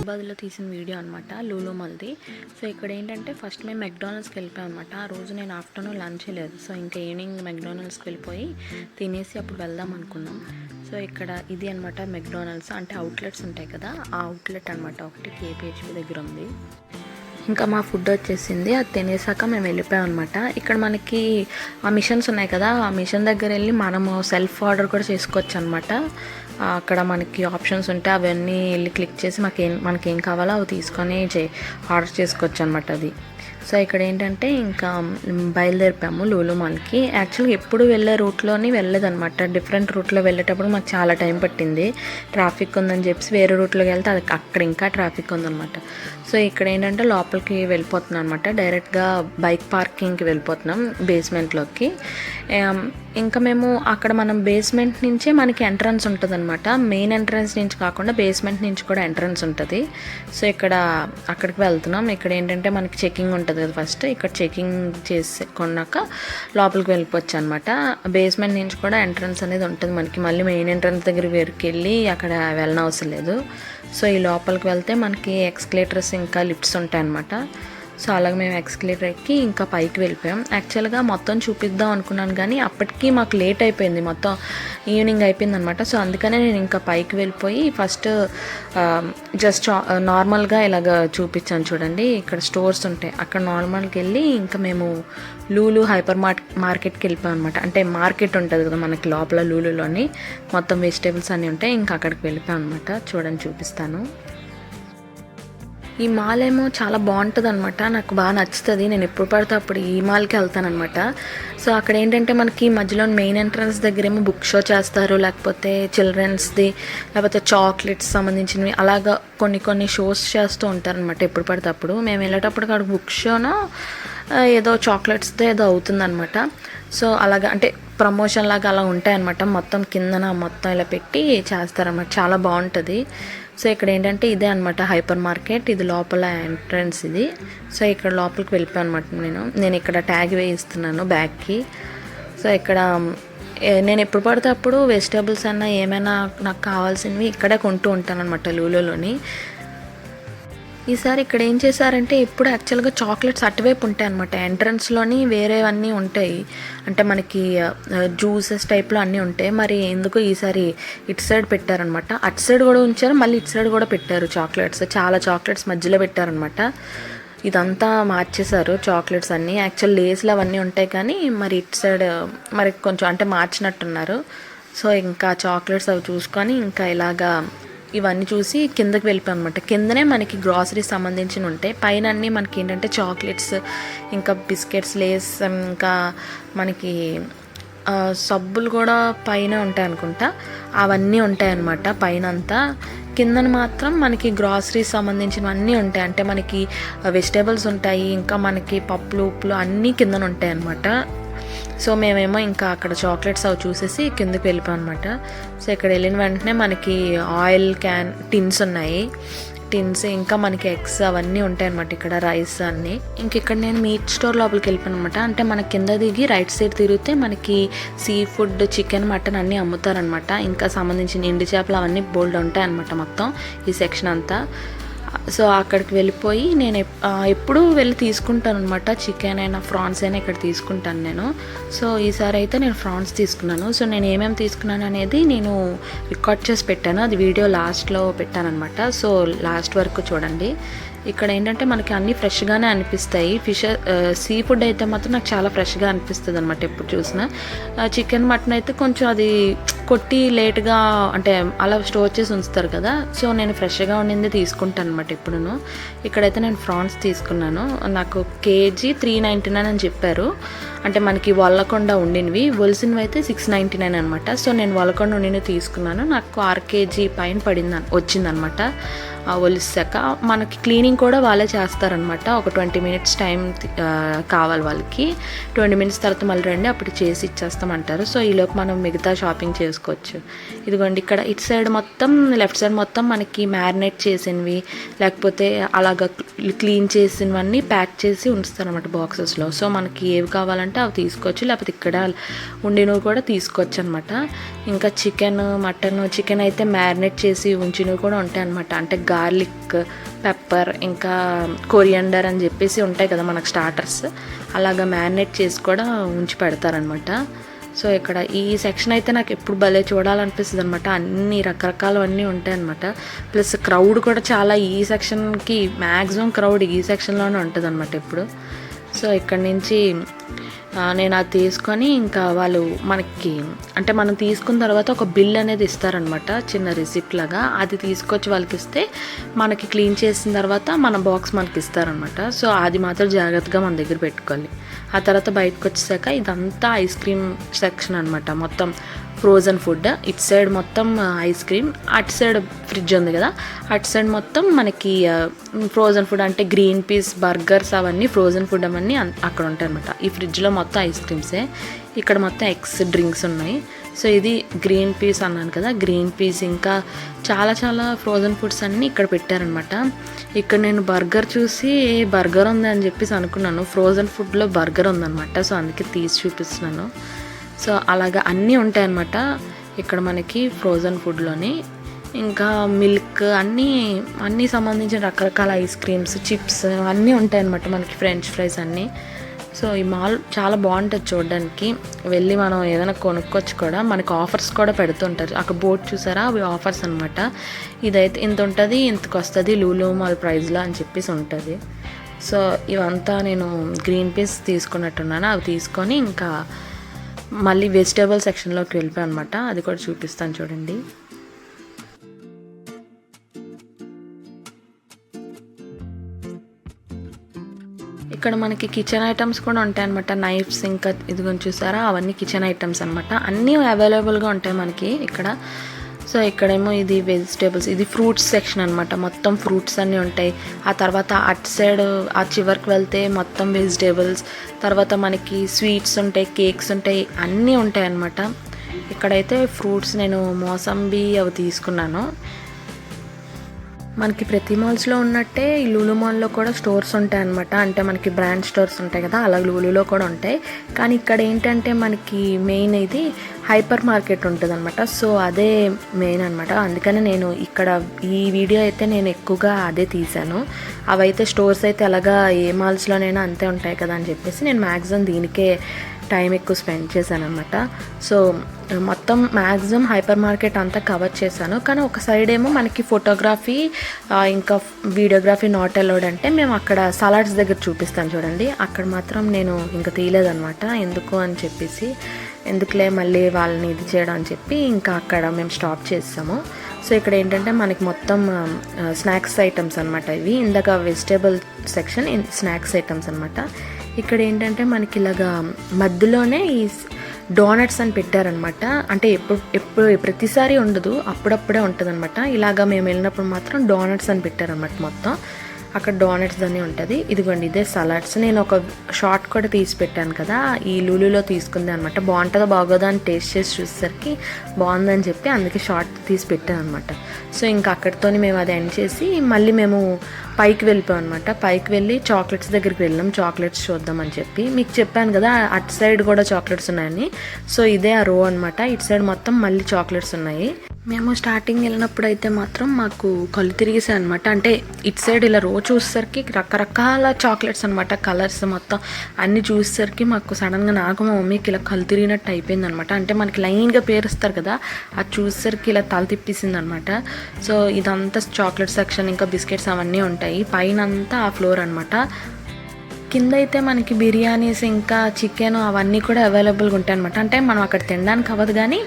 హైదరాబాద్లో తీసిన వీడియో అనమాట లూలు మాల్ది. సో ఇక్కడ ఏంటంటే ఫస్ట్ మేము మెక్డానల్డ్స్కి వెళ్ళిపోయాం అనమాట. ఆ రోజు నేను ఆఫ్టర్నూన్ లంచ్ లేదు. సో ఇంకా ఈవినింగ్ మెక్డానల్డ్స్కి వెళ్ళిపోయి తినేసి అప్పుడు వెళ్దాం అనుకున్నాం. సో ఇక్కడ ఇది అనమాట మెక్డానల్డ్స్, అంటే అవుట్లెట్స్ ఉంటాయి కదా, ఆ అవుట్లెట్ అనమాట. ఒకటి కేపీహెచ్పీ దగ్గర ఉంది. ఇంకా మా ఫుడ్ వచ్చేసింది, అది తినేసాక మేము వెళ్ళిపోయాం అనమాట. ఇక్కడ మనకి ఆ మిషన్స్ ఉన్నాయి కదా, ఆ మిషన్ దగ్గర వెళ్ళి మనము సెల్ఫ్ ఆర్డర్ కూడా చేసుకోవచ్చు అనమాట. అక్కడ మనకి ఆప్షన్స్ ఉంటాయి, అవన్నీ వెళ్ళి క్లిక్ చేసి మనకేం కావాలో అవి తీసుకొని ఆర్డర్ చేసుకోవచ్చు అనమాట అది. సో ఇక్కడ ఏంటంటే ఇంకా బయలుదేరిపాము లూలు మాల్కి. యాక్చువల్గా ఎప్పుడు వెళ్ళే రూట్లోని వెళ్ళలేదన్నమాట. డిఫరెంట్ రూట్లో వెళ్ళేటప్పుడు మాకు చాలా టైం పట్టింది. ట్రాఫిక్ ఉందని చెప్పి వేరే రూట్లోకి వెళ్తే అది అక్కడ ఇంకా ట్రాఫిక్ ఉందన్నమాట. సో ఇక్కడ ఏంటంటే లోపలికి వెళ్ళిపోతున్నాం అనమాట. డైరెక్ట్గా బైక్ పార్కింగ్కి వెళ్ళిపోతున్నాం బేస్మెంట్లోకి. ఇంకా మేము అక్కడ మనం బేస్మెంట్ నుంచే మనకి ఎంట్రన్స్ ఉంటుంది అనమాట. మెయిన్ ఎంట్రన్స్ నుంచి కాకుండా బేస్మెంట్ నుంచి కూడా ఎంట్రన్స్ ఉంటుంది. సో అక్కడికి వెళ్తున్నాం. ఇక్కడ ఏంటంటే మనకి చెకింగ్ ఉంటుంది కదా ఫస్ట్. ఇక్కడ చెకింగ్ చేసుకున్నాక లోపలికి వెళ్ళిపోవచ్చు అనమాట. బేస్మెంట్ నుంచి కూడా ఎంట్రన్స్ అనేది ఉంటుంది మనకి. మళ్ళీ మెయిన్ ఎంట్రన్స్ దగ్గర వేరుకి వెళ్ళి అక్కడ వెళ్ళనవసరం లేదు. సో ఈ లోపలికి వెళ్తే మనకి ఎక్స్కలేటర్స్ ఇంకా లిఫ్ట్స్ ఉంటాయి అనమాట. సో అలాగే మేము ఎక్స్కలేటర్ ఎక్కి ఇంకా పైకి వెళ్ళిపోయాం. యాక్చువల్గా మొత్తం చూపిద్దాం అనుకున్నాను కానీ అప్పటికి మాకు లేట్ అయిపోయింది, మొత్తం ఈవినింగ్ అయిపోయింది అనమాట. సో అందుకనే నేను ఇంకా పైకి వెళ్ళిపోయి ఫస్ట్ జస్ట్ నార్మల్గా ఇలాగ చూపించాను చూడండి. ఇక్కడ స్టోర్స్ ఉంటాయి, అక్కడ నార్మల్కి వెళ్ళి ఇంకా మేము లూలు హైపర్ మార్కెట్కి వెళ్ళిపోయాం అనమాట. అంటే మార్కెట్ ఉంటుంది కదా మనకి లోపల లూలులోని, మొత్తం వెజిటేబుల్స్ అన్నీ ఉంటాయి. ఇంకా అక్కడికి వెళ్ళిపోయాం అనమాట. చూడండి చూపిస్తాను. ఈ మాల్ ఏమో చాలా బాగుంటుంది అనమాట, నాకు బాగా నచ్చుతుంది. నేను ఎప్పుడు పడితే అప్పుడు ఈ మాల్కి వెళ్తానమాట. సో అక్కడ ఏంటంటే మనకి మధ్యలో మెయిన్ ఎంట్రన్స్ దగ్గర ఏమో బుక్ షో చేస్తారు, లేకపోతే చిల్డ్రన్స్ది, లేకపోతే చాక్లెట్స్ సంబంధించినవి, అలాగా కొన్ని షోస్ చేస్తూ ఉంటారనమాట ఎప్పుడు పడితే అప్పుడు. మేము వెళ్ళేటప్పుడు అక్కడ బుక్ షోనో ఏదో చాక్లెట్స్తో ఏదో అవుతుందన్నమాట. సో అలాగా అంటే ప్రమోషన్ లాగా అలా ఉంటాయన్నమాట. మొత్తం కిందన మొత్తం ఇలా పెట్టి చేస్తారన్నమాట, చాలా బాగుంటుంది. సో ఇక్కడ ఏంటంటే ఇదే అనమాట హైపర్ మార్కెట్, ఇది లోపల ఎంట్రన్స్ ఇది. సో ఇక్కడ లోపలికి వెళ్ళిపోయాను అనమాట. నేను ఇక్కడ ట్యాగ్ వేయిస్తున్నాను బ్యాగ్కి. సో ఇక్కడ నేను ఎప్పుడు పడితే అప్పుడు వెజిటేబుల్స్ అన్నా ఏమైనా నాకు కావాల్సినవి ఇక్కడే కొంటూ ఉంటాను అనమాట లూలులోని. ఈసారి ఇక్కడ ఏం చేశారంటే, ఇప్పుడు యాక్చువల్గా చాక్లెట్స్ అటువైపు ఉంటాయి అనమాట. ఎంట్రన్స్లోని వేరేవన్నీ ఉంటాయి, అంటే మనకి జ్యూసెస్ టైప్లో అన్నీ ఉంటాయి. మరి ఎందుకు ఈసారి ఇటు సైడ్ పెట్టారనమాట. అటు సైడ్ కూడా ఉంచారు, మళ్ళీ ఇటు సైడ్ కూడా పెట్టారు చాక్లెట్స్. చాలా చాక్లెట్స్ మధ్యలో పెట్టారనమాట. ఇదంతా మార్చేశారు చాక్లెట్స్ అన్నీ. యాక్చువల్ లేస్లు అవన్నీ ఉంటాయి కానీ మరి ఇటు సైడ్ మరి కొంచెం అంటే మార్చినట్టున్నారు. సో ఇంకా చాక్లెట్స్ అవి చూసుకొని ఇంకా ఇలాగా ఇవన్నీ చూసి కిందకి వెళ్ళిపోయాం అనమాట. కిందనే మనకి గ్రాసరీస్ సంబంధించిన ఉంటాయి, పైన అన్నీ మనకి ఏంటంటే చాక్లెట్స్, ఇంకా బిస్కెట్స్, లేస్, ఇంకా మనకి సబ్బులు కూడా పైన ఉంటాయి అనుకుంటా, అవన్నీ ఉంటాయి అన్నమాట పైన అంతా. కిందన మాత్రం మనకి గ్రాసరీస్ సంబంధించినవన్నీ ఉంటాయి, అంటే మనకి వెజిటేబుల్స్ ఉంటాయి, ఇంకా మనకి పప్పులు ఉప్పులు అన్నీ కిందన ఉంటాయి అన్నమాట. సో మేమేమో ఇంకా అక్కడ చాక్లెట్స్ అవి చూసేసి కిందకి వెళ్ళిపోయాం అనమాట. సో ఇక్కడ వెళ్ళిన వెంటనే మనకి ఆయిల్ క్యాన్ టిన్స్ ఉన్నాయి, టిన్స్, ఇంకా మనకి ఎగ్స్ అవన్నీ ఉంటాయి అనమాట. ఇక్కడ రైస్ అన్నీ. ఇంక ఇక్కడ నేను మీట్ స్టోర్ లోపలికి వెళ్ళిపోయాను అనమాట. అంటే మన కింద దిగి రైట్ సైడ్ తిరిగితే మనకి సీ ఫుడ్, చికెన్, మటన్ అన్నీ అమ్ముతారనమాట. ఇంకా సంబంధించిన ఎండు చేపలు అవన్నీ బోల్డ్ ఉంటాయి అనమాట మొత్తం ఈ సెక్షన్ అంతా. సో అక్కడికి వెళ్ళిపోయి నేను ఎప్పుడు వెళ్ళి తీసుకుంటాను అనమాట. చికెన్ అయినా ఫ్రాన్స్ అయినా ఇక్కడ తీసుకుంటాను నేను. సో ఈసారి అయితే నేను ఫ్రాన్స్ తీసుకున్నాను. సో నేను ఏమేమి తీసుకున్నాను అనేది నేను రికార్డ్ చేసి పెట్టాను, అది వీడియో లాస్ట్లో పెట్టాను అనమాట. సో లాస్ట్ వరకు చూడండి. ఇక్కడ ఏంటంటే మనకి అన్నీ ఫ్రెష్గానే అనిపిస్తాయి. సీ ఫుడ్ అయితే మాత్రం నాకు చాలా ఫ్రెష్గా అనిపిస్తుంది అనమాట ఎప్పుడు చూసినా. చికెన్, మటన్ అయితే కొంచెం అది కొట్టి లేట్గా అంటే అలా స్టోర్ చేసి ఉంచుతారు కదా. సో నేను ఫ్రెష్గా ఉండింది తీసుకుంటాను అనమాట ఎప్పుడును. ఇక్కడైతే నేను ఫ్రాన్స్ తీసుకున్నాను. నాకు కేజీ 399 అని చెప్పారు. అంటే మనకి వల్లకొండ ఉండినవి, ఒలిసినవి అయితే 699 అనమాట. సో నేను వల్లకొండ ఉండినవి తీసుకున్నాను. నాకు 6 కేజీ పైన వచ్చిందనమాట. ఒలిసాక మనకి క్లీనింగ్ కూడా వాళ్ళే చేస్తారనమాట. ఒక 20 మినిట్స్ టైం కావాలి వాళ్ళకి. 20 మినిట్స్ తర్వాత మళ్ళీ రండి, అప్పుడు చేసి ఇచ్చేస్తామంటారు. సో ఈలోపు మనం మిగతా షాపింగ్ చేసుకోవచ్చు. ఇదిగోండి ఇక్కడ ఇటు సైడ్ మొత్తం, లెఫ్ట్ సైడ్ మొత్తం మనకి మ్యారినేట్ చేసినవి, లేకపోతే అలాగ క్లీన్ చేసినవన్నీ ప్యాక్ చేసి ఉంచుతారనమాట బాక్సెస్లో. సో మనకి ఏవి కావాలంటే అవి తీసుకోవచ్చు, లేకపోతే ఇక్కడ ఉండినవి కూడా తీసుకోవచ్చు అనమాట. ఇంకా చికెన్, మటన్, చికెన్ అయితే మ్యారినేట్ చేసి ఉంచినవి కూడా ఉంటాయి అనమాట. అంటే గార్లిక్, పెప్పర్, ఇంకా కొరియండర్ అని చెప్పేసి ఉంటాయి కదా మనకు స్టార్టర్స్, అలాగా మ్యారినేట్ చేసి కూడా ఉంచి పెడతారనమాట. సో ఇక్కడ ఈ సెక్షన్ అయితే నాకు ఎప్పుడు భలే చూడాలనిపిస్తుంది అనమాట. అన్ని రకరకాలవన్నీ ఉంటాయి అనమాట. ప్లస్ క్రౌడ్ కూడా చాలా, ఈ సెక్షన్కి మ్యాక్సిమం క్రౌడ్ ఈ సెక్షన్లోనే ఉంటుంది అనమాట ఎప్పుడు. సో ఇక్కడ నుంచి నేను అది తీసుకొని ఇంకా వాళ్ళు మనకి అంటే మనం తీసుకున్న తర్వాత ఒక బిల్ అనేది ఇస్తారనమాట, చిన్న రిసిప్ట్ లాగా. అది తీసుకొచ్చి వాళ్ళకి ఇస్తే మనకి క్లీన్ చేసిన తర్వాత మన బాక్స్ మనకి ఇస్తారనమాట. సో అది మాత్రం జాగ్రత్తగా మన దగ్గర పెట్టుకోవాలి. ఆ తర్వాత బయటకు వచ్చేసాక ఇదంతా ఐస్ క్రీమ్ సెక్షన్ అనమాట. మొత్తం ఫ్రోజన్ ఫుడ్, ఇటు సైడ్ మొత్తం ఐస్ క్రీమ్, అటు సైడ్ ఫ్రిడ్జ్ ఉంది కదా, అటు సైడ్ మొత్తం మనకి ఫ్రోజన్ ఫుడ్ అంటే గ్రీన్ పీస్, బర్గర్స్, అవన్నీ ఫ్రోజన్ ఫుడ్ అవన్నీ అక్కడ ఉంటాయి అనమాట. ఈ ఫ్రిడ్జ్లో మొత్తం ఐస్ క్రీమ్సే. ఇక్కడ మొత్తం ఎగ్స్, డ్రింక్స్ ఉన్నాయి. సో ఇది గ్రీన్ పీస్ అన్నాను కదా, గ్రీన్ పీస్ ఇంకా చాలా చాలా ఫ్రోజన్ ఫుడ్స్ అన్నీ ఇక్కడ పెట్టారనమాట. ఇక్కడ నేను బర్గర్ చూసి బర్గర్ ఉంది అని చెప్పేసి అనుకున్నాను. ఫ్రోజన్ ఫుడ్లో బర్గర్ ఉందన్నమాట. సో అందుకే తీసి చూపిస్తున్నాను. సో అలాగా అన్నీ ఉంటాయన్నమాట ఇక్కడ మనకి ఫ్రోజన్ ఫుడ్లోని. ఇంకా మిల్క్, అన్నీ సంబంధించిన రకరకాల ఐస్ క్రీమ్స్, చిప్స్ అన్నీ ఉంటాయన్నమాట మనకి, ఫ్రెంచ్ ఫ్రైస్ అన్నీ. సో ఈ మాల్ చాలా బాగుంటుంది చూడడానికి. వెళ్ళి మనం ఏదైనా కొనుక్కొచ్చి కూడా మనకి ఆఫర్స్ కూడా పెడుతుంటారు. అక్కడ బోర్డు చూసారా, అవి ఆఫర్స్ అనమాట. ఇదైతే ఇంత ఉంటుంది, ఇంతకు వస్తుంది లూలు మాల్ ప్రైస్లో అని చెప్పేసి ఉంటుంది. సో ఇవంతా నేను గ్రీన్ పీస్ తీసుకున్నట్టున్నాను. అవి తీసుకొని ఇంకా మళ్ళీ వెజిటేబుల్ సెక్షన్లోకి వెళ్ళిపోయాను అనమాట. అది కూడా చూపిస్తాను చూడండి. ఇక్కడ మనకి కిచెన్ ఐటమ్స్ కూడా ఉంటాయి అనమాట. నైఫ్స్, ఇంకా ఇదిగోని చూసారా, అవన్నీ కిచెన్ ఐటమ్స్ అనమాట. అన్నీ అవైలబుల్గా ఉంటాయి మనకి ఇక్కడ. సో ఇక్కడేమో ఇది వెజిటేబుల్స్, ఇది ఫ్రూట్స్ సెక్షన్ అనమాట. మొత్తం ఫ్రూట్స్ అన్నీ ఉంటాయి. ఆ తర్వాత అటు సైడ్ ఆ చివరికి వెళ్తే మొత్తం వెజిటేబుల్స్, తర్వాత మనకి స్వీట్స్ ఉంటాయి, కేక్స్ ఉంటాయి, అన్నీ ఉంటాయి అన్నమాట. ఇక్కడైతే ఫ్రూట్స్ నేను మోసంబి అవి తీసుకున్నాను. మనకి ప్రతి మాల్స్లో ఉన్నట్టే ఈ లూలు మాల్లో కూడా స్టోర్స్ ఉంటాయి అన్నమాట. అంటే మనకి బ్రాండ్ స్టోర్స్ ఉంటాయి కదా, అలా లూలులో కూడా ఉంటాయి. కానీ ఇక్కడ ఏంటంటే మనకి మెయిన్ ఇది హైపర్ మార్కెట్ ఉంటుంది అనమాట. సో అదే మెయిన్ అనమాట. అందుకని నేను ఇక్కడ ఈ వీడియో అయితే నేను ఎక్కువగా అదే తీశాను. అవైతే స్టోర్స్ అయితే ఎలాగా ఏ మాల్స్లోనైనా అంతే ఉంటాయి కదా అని చెప్పేసి నేను మ్యాక్సిమం దీనికే టైం ఎక్కువ స్పెండ్ చేశాను అనమాట. సో మొత్తం మ్యాక్సిమం హైపర్ మార్కెట్ అంతా కవర్ చేశాను. కానీ ఒక సైడ్ ఏమో మనకి ఫోటోగ్రఫీ ఇంకా వీడియోగ్రఫీ నాట్ అలౌడ్ అంటే మేము అక్కడ సలాడ్స్ దగ్గర చూపిస్తాను చూడండి. అక్కడ మాత్రం నేను ఇంకా తీయలేదనమాట. ఎందుకు అని చెప్పేసి, ఎందుకులే మళ్ళీ వాళ్ళని ఇది చేయడం అని చెప్పి ఇంకా అక్కడ మేము స్టాప్ చేసాము. సో ఇక్కడ ఏంటంటే మనకి మొత్తం స్నాక్స్ ఐటమ్స్ అనమాట. ఇవి ఇందాక వెజిటేబుల్ సెక్షన్, స్నాక్స్ ఐటమ్స్ అనమాట. ఇక్కడ ఏంటంటే మనకి ఇలాగా మధ్యలోనే ఈ డోనట్స్ అని పెట్టారనమాట. అంటే ఎప్పుడు ప్రతిసారి ఉండదు, అప్పుడప్పుడే ఉంటుంది అనమాట. ఇలాగా మేము వెళ్ళినప్పుడు మాత్రం డోనట్స్ అని పెట్టారనమాట. మొత్తం అక్కడ డోనట్స్ అన్నీ ఉంటుంది. ఇదిగోండి ఇదే సలాడ్స్. నేను ఒక షార్ట్ కూడా తీసి పెట్టాను కదా, ఈ లూలులో తీసుకుంది అనమాట. బాగుంటుందో బాగోదో అని టేస్ట్ చేసి చూసేసరికి బాగుందని చెప్పి అందుకే షార్ట్ తీసి పెట్టాను అనమాట. సో ఇంకా అక్కడితో మేము అది ఎండ్ చేసి మళ్ళీ మేము పైకి వెళ్ళిపోయాం అనమాట. పైకి వెళ్ళి చాక్లెట్స్ దగ్గరికి వెళ్ళాం, చాక్లెట్స్ చూద్దామని చెప్పి. మీకు చెప్పాను కదా అటు సైడ్ కూడా చాక్లెట్స్ ఉన్నాయని. సో ఇదే ఆ రో అనమాట. ఇటు సైడ్ మొత్తం మళ్ళీ చాక్లెట్స్ ఉన్నాయి. మేము స్టార్టింగ్ వెళ్ళినప్పుడు అయితే మాత్రం మాకు కళ్ళు తిరిగేసాయి అనమాట. అంటే ఇటు సైడ్ ఇలా రో చూసేసరికి రకరకాల చాక్లెట్స్ అనమాట, కలర్స్ మొత్తం అన్నీ చూసేసరికి మాకు సడన్గా నాకు మా మమ్మీకి ఇలా కళ్ళు తిరిగినట్టు అయిపోయింది అనమాట. అంటే మనకి లైన్గా పేరుస్తారు కదా, అది చూసేసరికి ఇలా తల తిప్పేసింది అనమాట. సో ఇదంతా చాక్లెట్ సెక్షన్, ఇంకా బిస్కెట్స్ అవన్నీ ఉంటాయి. పైన అంతా ఆ ఫ్లోర్ అనమాట. కింద అయితే మనకి బిర్యానీస్, ఇంకా చికెన్ అవన్నీ కూడా అవైలబుల్గా ఉంటాయి అనమాట. అంటే మనం అక్కడ తినడానికి అవ్వదు, కానీ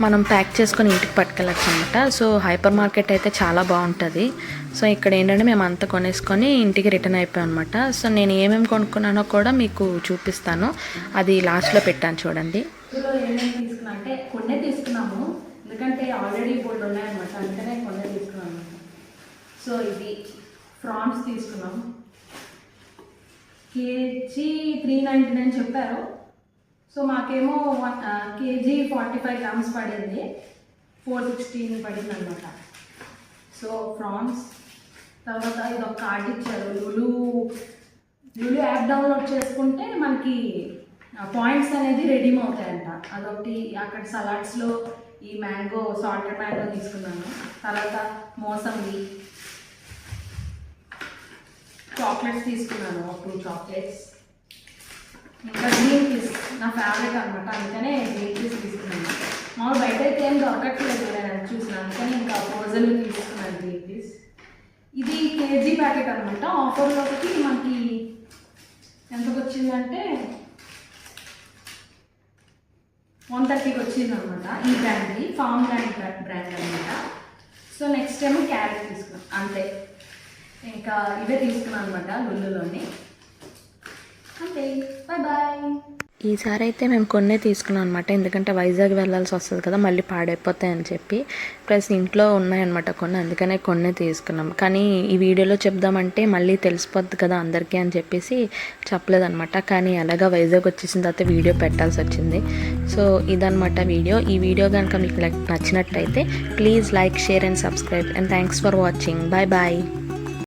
మనం ప్యాక్ చేసుకొని ఇంటికి పట్టుకెళ్ళచ్చు అనమాట. సో హైపర్ మార్కెట్ అయితే చాలా బాగుంటుంది. సో ఇక్కడ ఏంటంటే మేము అంతా కొనేసుకొని ఇంటికి రిటర్న్ అయిపోయాం అనమాట. సో నేను ఏమేమి కొనుక్కున్నానో కూడా మీకు చూపిస్తాను, అది లాస్ట్లో పెట్టాను చూడండి. ఏమేమి తీసుకున్నా అంటే కొన్నే తీసుకున్నాము, ఎందుకంటే ఆల్రెడీ బోర్డు ఉన్నాయన్నమాట. అందుకనే కొన్నే తీసుకున్నాము. సో ఇది ఫ్రాన్స్ తీసుకున్నాం, కేజీ 399 చెప్పారు. సో మాకేమో కేజీ 45 గ్రామ్స్ పడింది, 416 పడింది అనమాట. So France. తర్వాత ఇది ఒక కార్డ్ ఇచ్చారు, లూలు యాప్ డౌన్లోడ్ చేసుకుంటే మనకి పాయింట్స్ అనేది రెడీమ్ అవుతాయంట. అదొకటి. అక్కడ సలాడ్స్లో ఈ మ్యాంగో, సాల్టెడ్ మ్యాంగో తీసుకున్నాను. తర్వాత మోసంబి, చాక్లెట్స్ తీసుకున్నాను, 2 చాక్లెట్స్. ఇంకా గ్రీన్ పీస్ నా ఫేవరెట్ అనమాట, అందుకనే గ్రీన్ పీస్ తీసుకున్నాను. మామూలు బయట అయితే ఏం దొరకట్లేదు, నేను చూసినాను, అందుకని ఇంకా ఫ్రోజన్ తీసుకున్నాను గ్రీన్ పీస్. ఇది కేజీ ప్యాకెట్ అనమాట. ఆఫర్లోకి మనకి ఎంతకు వచ్చిందంటే 130కి వచ్చింది అనమాట. ఈ బ్రాండ్ది ఫామ్ బ్రాండ్ అనమాట. సో నెక్స్ట్ ఏమో క్యారెట్ తీసుకున్నాం, అంతే. ఇంకా ఇవే తీసుకున్నాను అనమాట లుల్లులోని. అంతే, బాయ్ బాయ్. ఈసారి అయితే మేము కొన్నే తీసుకున్నాం అనమాట, ఎందుకంటే వైజాగ్ వెళ్ళాల్సి వస్తుంది కదా, మళ్ళీ పాడైపోతాయి అని చెప్పి. ప్లస్ ఇంట్లో ఉన్నాయన్నమాట కొన్ని, అందుకనే కొన్నే తీసుకున్నాం. కానీ ఈ వీడియోలో చెప్దామంటే మళ్ళీ తెలిసిపోద్ది కదా అందరికీ అని చెప్పేసి చెప్పలేదన్నమాట. కానీ అలాగా వైజాగ్ వచ్చేసిన తర్వాత వీడియో పెట్టాల్సి వచ్చింది. సో ఇదనమాట వీడియో. ఈ వీడియో కనుక మీకు నచ్చినట్టయితే please like, share and subscribe. And thanks for watching. Bye bye.